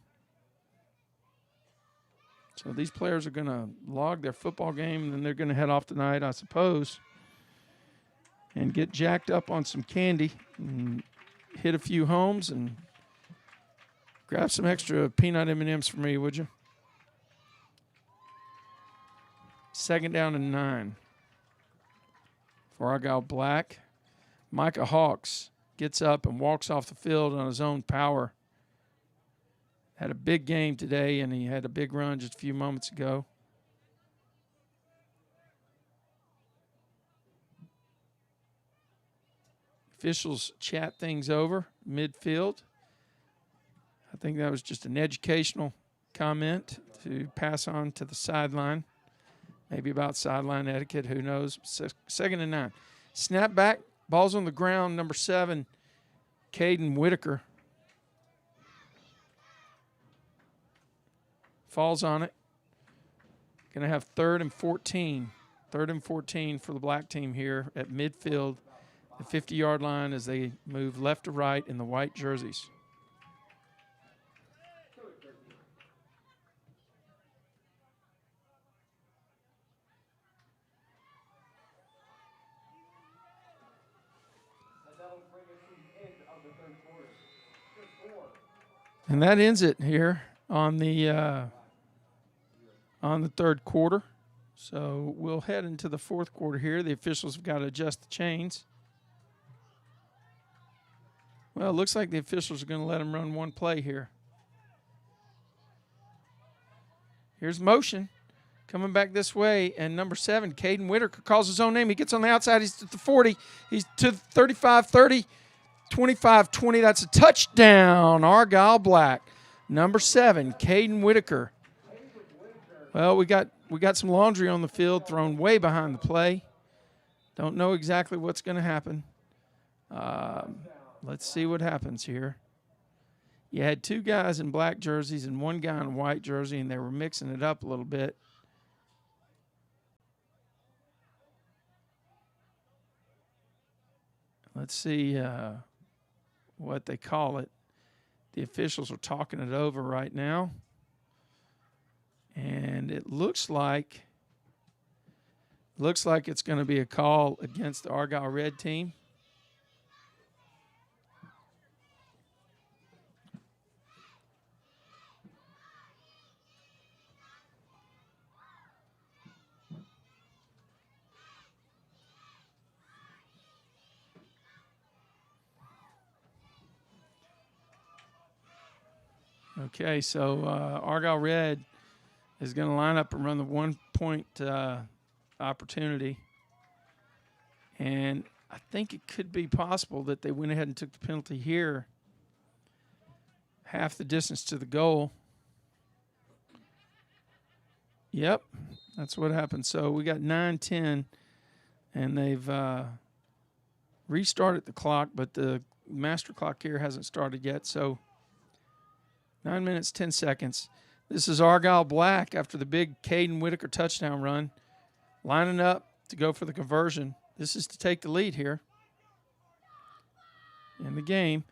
So these players are going to log their football game, and then they're going to head off tonight, I suppose, and get jacked up on some candy and hit a few homes and grab some extra peanut M&Ms for me, would you? 2nd down and 9 for Argyle Black. Micah Hawks gets up and walks off the field on his own power. Had a big game today, and he had a big run just a few moments ago. Officials chat things over midfield. I think that was just an educational comment to pass on to the sideline. Maybe about sideline etiquette, who knows. 2nd and 9. Snap back, ball's on the ground, number 7, Caden Whitaker. Falls on it. Going to have 3rd and 14. 3rd and 14 for the black team here at midfield, the 50-yard line as they move left to right in the white jerseys. And that ends it here on the 3rd quarter. So we'll head into the 4th quarter here. The officials have got to adjust the chains. Well, it looks like the officials are going to let them run one play here. Here's motion coming back this way, and number 7, Caden Whitaker, calls his own name. He gets on the outside. He's to the 40. He's to 35, 30, 25, 20. That's a touchdown, Argyle Black. Number 7, Caden Whitaker. Well, we got some laundry on the field thrown way behind the play. Don't know exactly what's going to happen. Let's see what happens here. You had 2 guys in black jerseys and 1 guy in a white jersey, and they were mixing it up a little bit. Let's see what they call it. The officials are talking it over right now. And it looks like it's going to be a call against the Argyle Red team. Okay, so Argyle Red is going to line up and run the 1-point opportunity. And I think it could be possible that they went ahead and took the penalty here, half the distance to the goal. Yep, that's what happened. So we got 9-10, and they've restarted the clock, but the master clock here hasn't started yet. So 9 minutes, 10 seconds. This is Argyle Black after the big Caden Whitaker touchdown run, lining up to go for the conversion. This is to take the lead here in the game.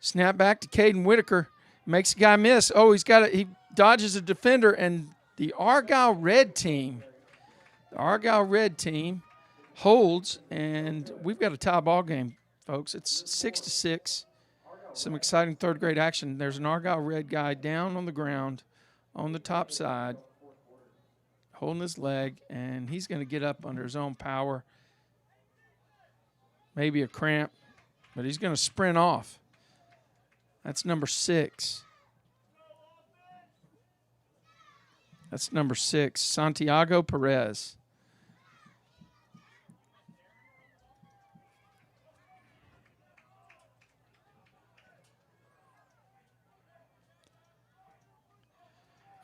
Snap back to Caden Whitaker. Makes the guy miss. Oh, he dodges a defender, and the Argyle Red team holds, and we've got a tie ball game, folks. It's 6-6. Some exciting third-grade action. There's an Argyle Red guy down on the ground on the top side, holding his leg, and he's going to get up under his own power. Maybe a cramp, but he's going to sprint off. That's number 6. That's number 6, Santiago Perez.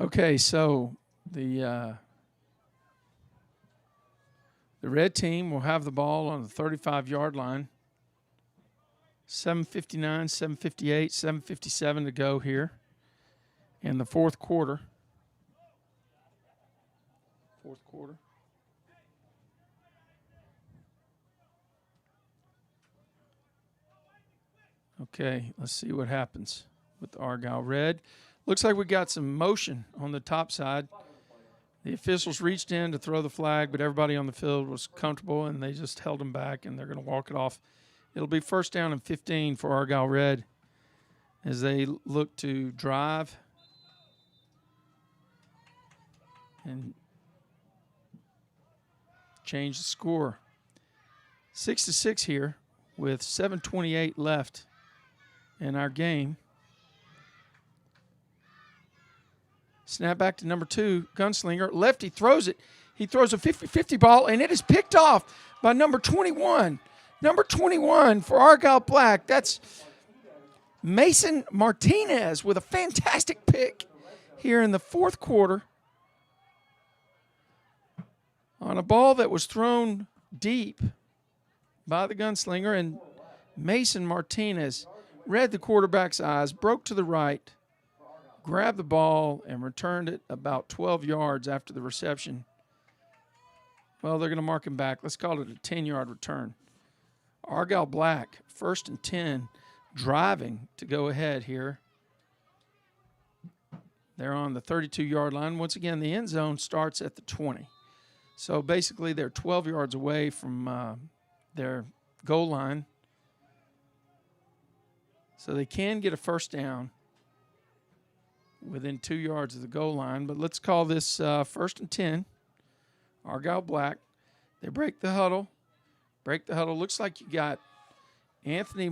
Okay, so the red team will have the ball on the 35-yard line. 7:59, 7:58, 7:57 to go here in the fourth quarter. Okay, let's see what happens with the Argyle red. Looks like we got some motion on the top side. The officials reached in to throw the flag, but everybody on the field was comfortable, and they just held them back, and they're going to walk it off. It'll be first down and 15 for Argyle red as they look to drive and change the score. 6-6 here with 7:28 left in our game. Snap back to number 2, Gunslinger. Lefty throws it. He throws a 50-50 ball, and it is picked off by number 21. Number 21 for Argyle Black. That's Mason Martinez with a fantastic pick here in the fourth quarter on a ball that was thrown deep by the Gunslinger, and Mason Martinez read the quarterback's eyes, broke to the right, grabbed the ball, and returned it about 12 yards after the reception. Well, they're going to mark him back. Let's call it a 10-yard return. Argyle Black, 1st and 10, driving to go ahead here. They're on the 32-yard line. Once again, the end zone starts at the 20. So basically, they're 12 yards away from their goal line. So they can get a first down within 2 yards of the goal line. But let's call this 1st and 10. Argyle Black. They break the huddle. Looks like you got Antonio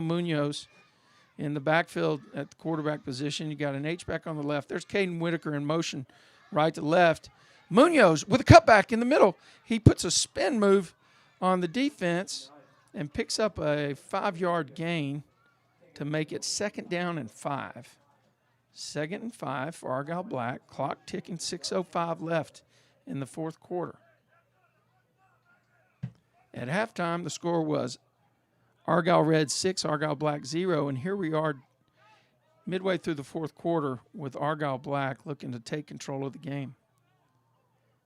Munoz in the backfield at the quarterback position. You got an H-back on the left. There's Caden Whitaker in motion right to left. Munoz with a cutback in the middle. He puts a spin move on the defense and picks up a 5-yard gain to make it 2nd down and 5. 2nd and 5 for Argyle Black. Clock ticking, 6:05 left in the fourth quarter. At halftime, the score was Argyle Red 6, Argyle Black 0, and here we are midway through the fourth quarter with Argyle Black looking to take control of the game.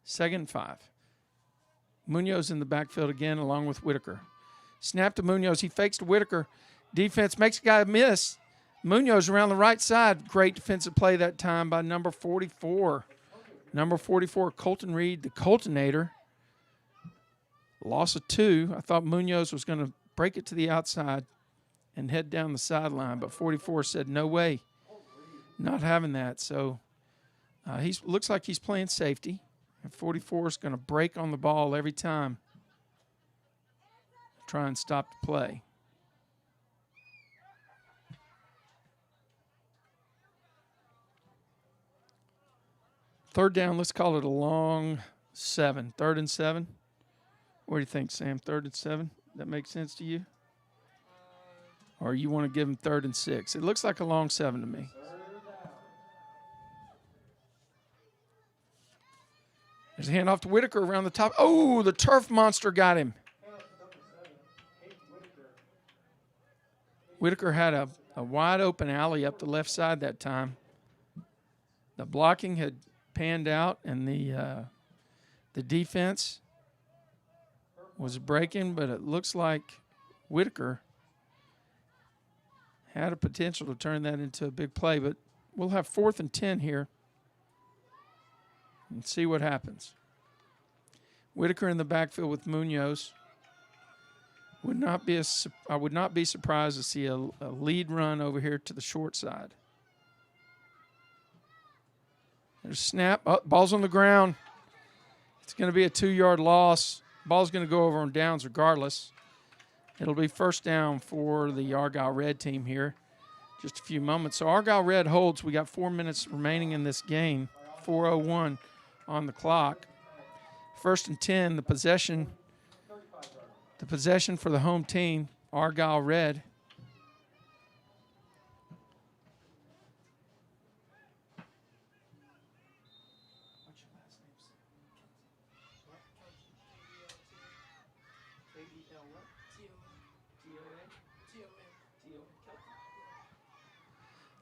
2nd and 5. Munoz in the backfield again along with Whitaker. Snap to Munoz. He fakes to Whitaker. Defense makes a guy miss. Munoz around the right side. Great defensive play that time by number 44. Number 44, Colton Reed, the Coltonator. Loss of 2. I thought Munoz was going to break it to the outside and head down the sideline, but 44 said, no way, not having that. So he looks like he's playing safety, and 44 is going to break on the ball every time, try and stop the play. Third down, let's call it a long 7. 3rd and 7. What do you think, Sam? 3rd and 7? That makes sense to you? Or you want to give him 3rd and 6? It looks like a long 7 to me. There's a handoff to Whitaker around the top. Oh, the turf monster got him. Whitaker had a wide open alley up the left side that time. The blocking had panned out, and the defense was breaking, but it looks like Whitaker had a potential to turn that into a big play. But we'll have 4th and 10 here and see what happens. Whitaker in the backfield with Munoz. I would not be surprised to see a lead run over here to the short side. There's a snap. Oh, ball's on the ground. It's going to be a 2-yard loss. Ball's going to go over on downs regardless. It'll be first down for the Argyle Red team here. just a few moments. So Argyle Red holds. We got 4 minutes remaining in this game. 4:01 on the clock. 1st and 10. The possession for the home team. Argyle Red.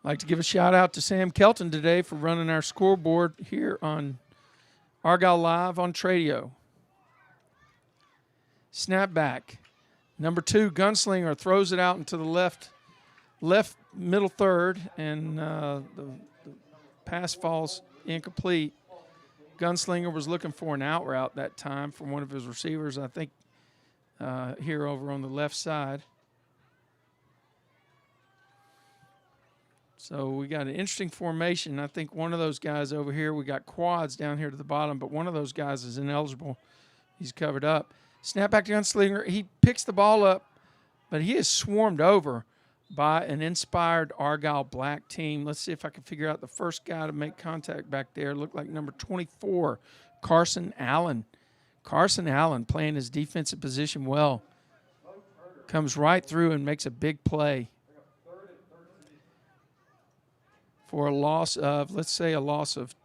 I'd like to give a shout out to Sam Kelton today for running our scoreboard here on Argyle Live on Tradio. Snapback. Number 2, Gunslinger throws it out into the left middle third, and the pass falls incomplete. Gunslinger was looking for an out route that time from one of his receivers, I think, here over on the left side. So we got an interesting formation. I think one of those guys over here, we got quads down here to the bottom, but one of those guys is ineligible. He's covered up. Snap back to Gunslinger. He picks the ball up, but he is swarmed over by an inspired Argyle Black team. Let's see if I can figure out the first guy to make contact back there. Looked like number 24, Carson Allen. Carson Allen playing his defensive position well. Comes right through and makes a big play. For a loss of, let's say a loss of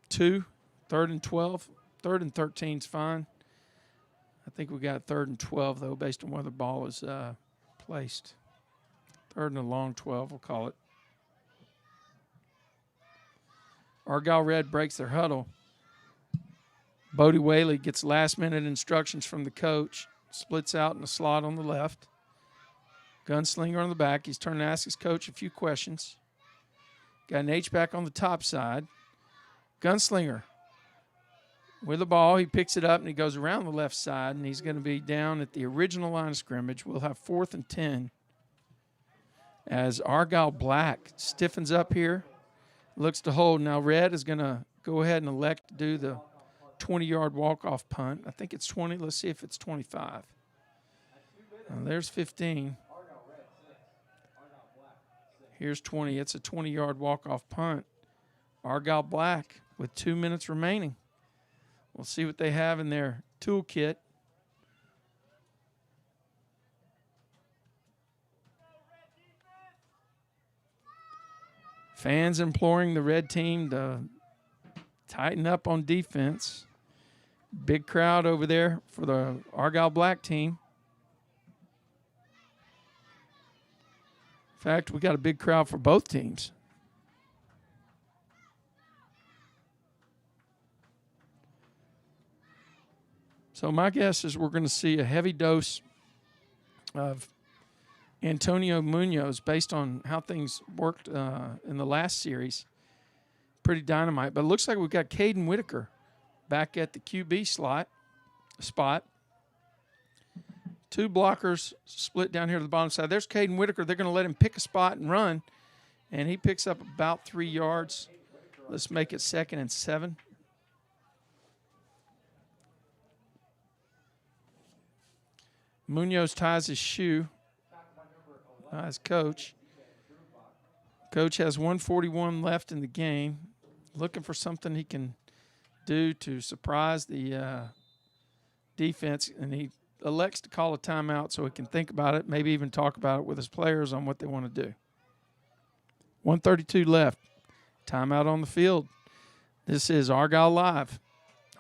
2, 3rd and 12. 3rd and 13 is fine. I think we got 3rd and 12, though, based on where the ball is placed. 3rd and a long 12, we'll call it. Argyle Red breaks their huddle. Bodie Whaley gets last-minute instructions from the coach. Splits out in the slot on the left. Gunslinger on the back. He's turning to ask his coach a few questions. Got an H-back on the top side. Gunslinger with the ball. He picks it up, and he goes around the left side, and he's going to be down at the original line of scrimmage. We'll have 4th and 10 as Argyle Black stiffens up here, looks to hold. Now Red is going to go ahead and elect to do the 20-yard walk-off punt. I think it's 20. Let's see if it's 25. There's 15. Here's 20. It's a 20-yard walk-off punt. Argyle Black with 2 minutes remaining. We'll see what they have in their toolkit. Fans imploring the red team to tighten up on defense. Big crowd over there for the Argyle Black team. In fact, we got a big crowd for both teams. So my guess is we're going to see a heavy dose of Antonio Munoz based on how things worked in the last series. Pretty dynamite. But it looks like we've got Caden Whitaker back at the QB spot. 2 blockers split down here to the bottom side. There's Caden Whitaker. They're going to let him pick a spot and run, and he picks up about 3 yards. Let's make it 2nd and 7. Munoz ties his shoe. His coach. Coach has 1:41 left in the game. Looking for something he can do to surprise the defense, and he elects to call a timeout so he can think about it, maybe even talk about it with his players on what they want to do. 1:32 left. Timeout on the field. This is Argyle Live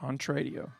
on Tradio.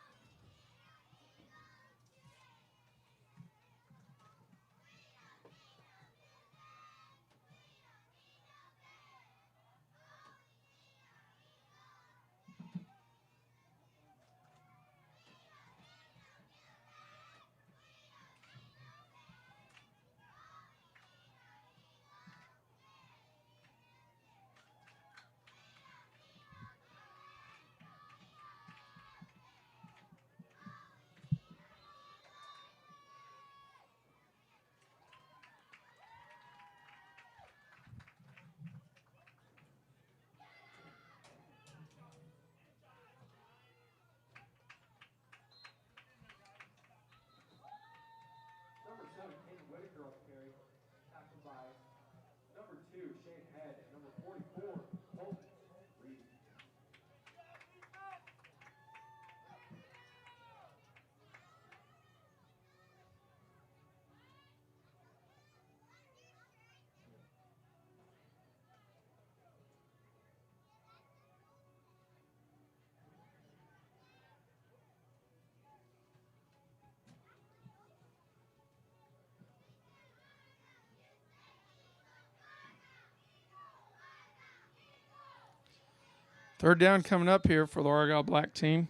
Third down coming up here for the Argyle Black team.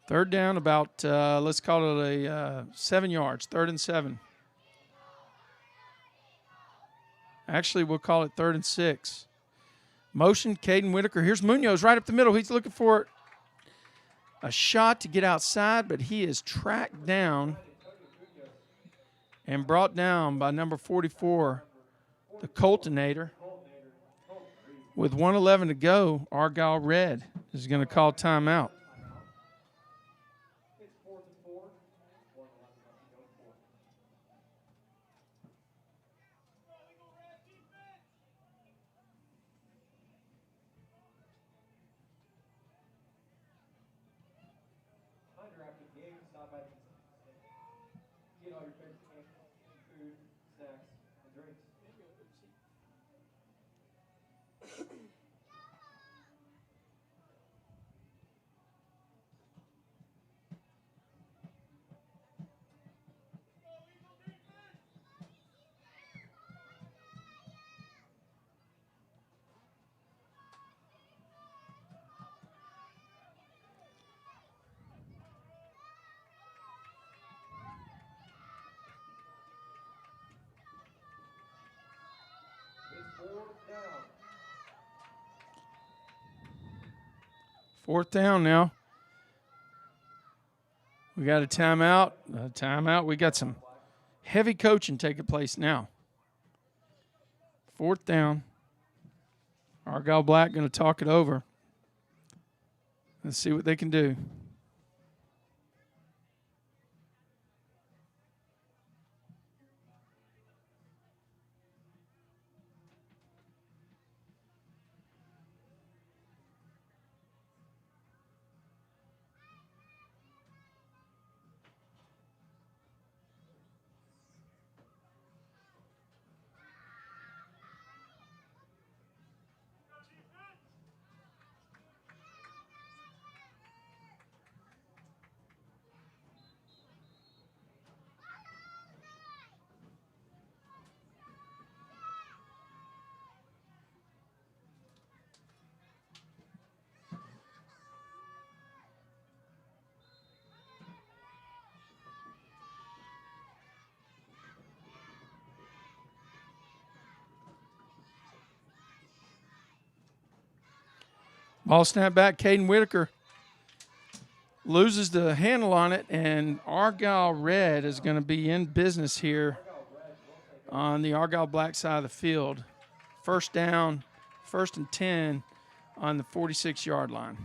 Third down about, let's call it a 7 yards, 3rd and 7. Actually, we'll call it 3rd and 6. Motion, Caden Whitaker. Here's Munoz right up the middle. He's looking for a shot to get outside, but he is tracked down and brought down by number 44, the Coltonator. With 1:11 to go, Argyle Red is going to call timeout. Fourth down now. We got a timeout. We got some heavy coaching taking place now. Fourth down. Argyle Black going to talk it over. Let's see what they can do. Ball snap back. Caden Whitaker loses the handle on it, and Argyle Red is going to be in business here on the Argyle Black side of the field. First down, 1st and 10 on the 46-yard line.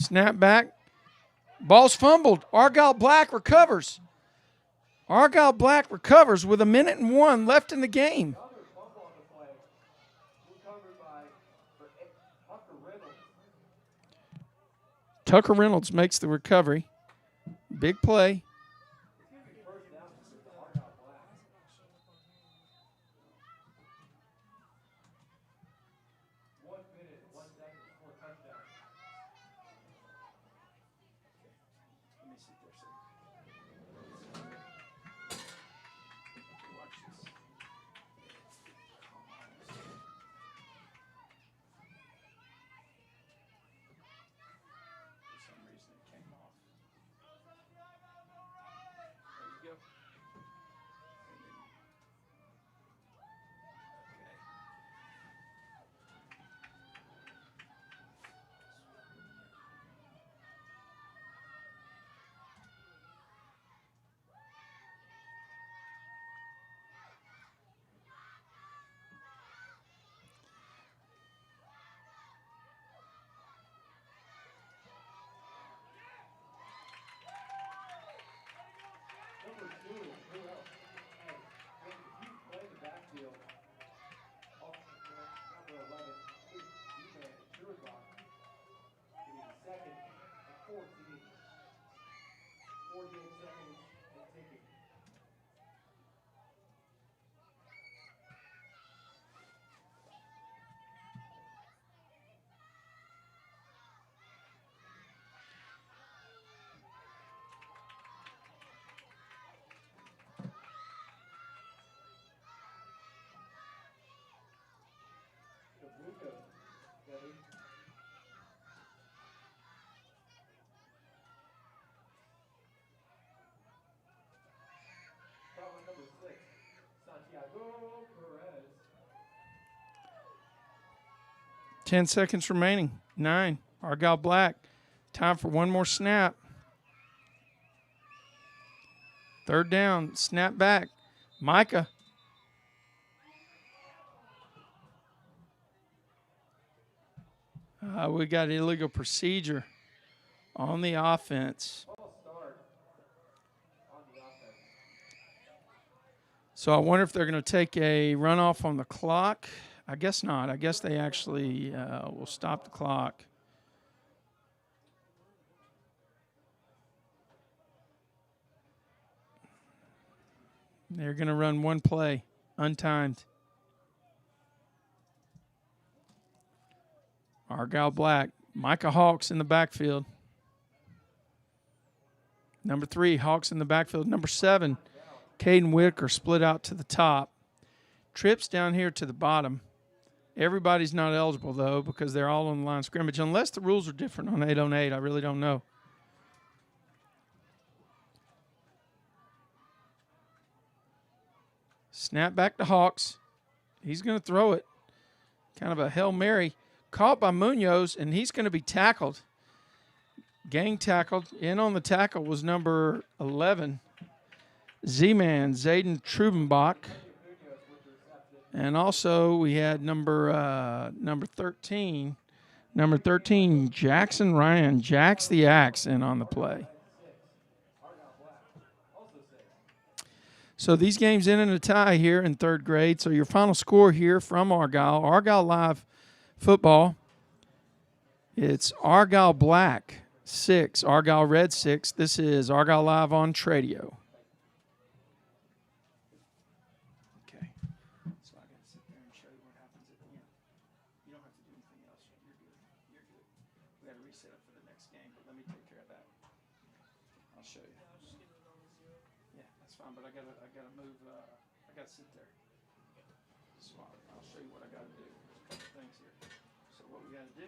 Snap back. Ball's fumbled. Argyle Black recovers. Argyle Black recovers with 1:01 left in the game. Tucker Reynolds makes the recovery. Big play. Santiago Perez. 10 seconds remaining. 9. Argyle Black. Time for one more snap. Third down. Snap back. Micah. We got illegal procedure on the offense. So I wonder if they're going to take a runoff on the clock. I guess not. I guess they actually will stop the clock. They're going to run one play, untimed. Argyle Black. Micah Hawks in the backfield. Number 3, Hawks in the backfield. Number 7, Caden Whitaker split out to the top. Trips down here to the bottom. Everybody's not eligible, though, because they're all on the line of scrimmage, unless the rules are different on 8-on-8. I really don't know. Snap back to Hawks. He's going to throw it. Kind of a Hail Mary. Caught by Munoz, and he's going to be tackled. Gang tackled. In on the tackle was number 11, Z-Man, Zayden Trubenbach. And also we had number 13, Jackson Ryan, Jax the Axe, in on the play. So these games end in a tie here in third grade. So your final score here from Argyle Live football. It's Argyle Black 6, Argyle Red 6. This is Argyle Live on Tradio. Okay. So I got to sit there and show you what happens at the end. You don't have to do anything else. You're good. You're good. We got to reset up for the next game, but let me take care of that. I'll show you. Yeah, that's fine, but I gotta move. I gotta sit there. So I'll show you what I gotta do. There's a couple things here. So what we gotta do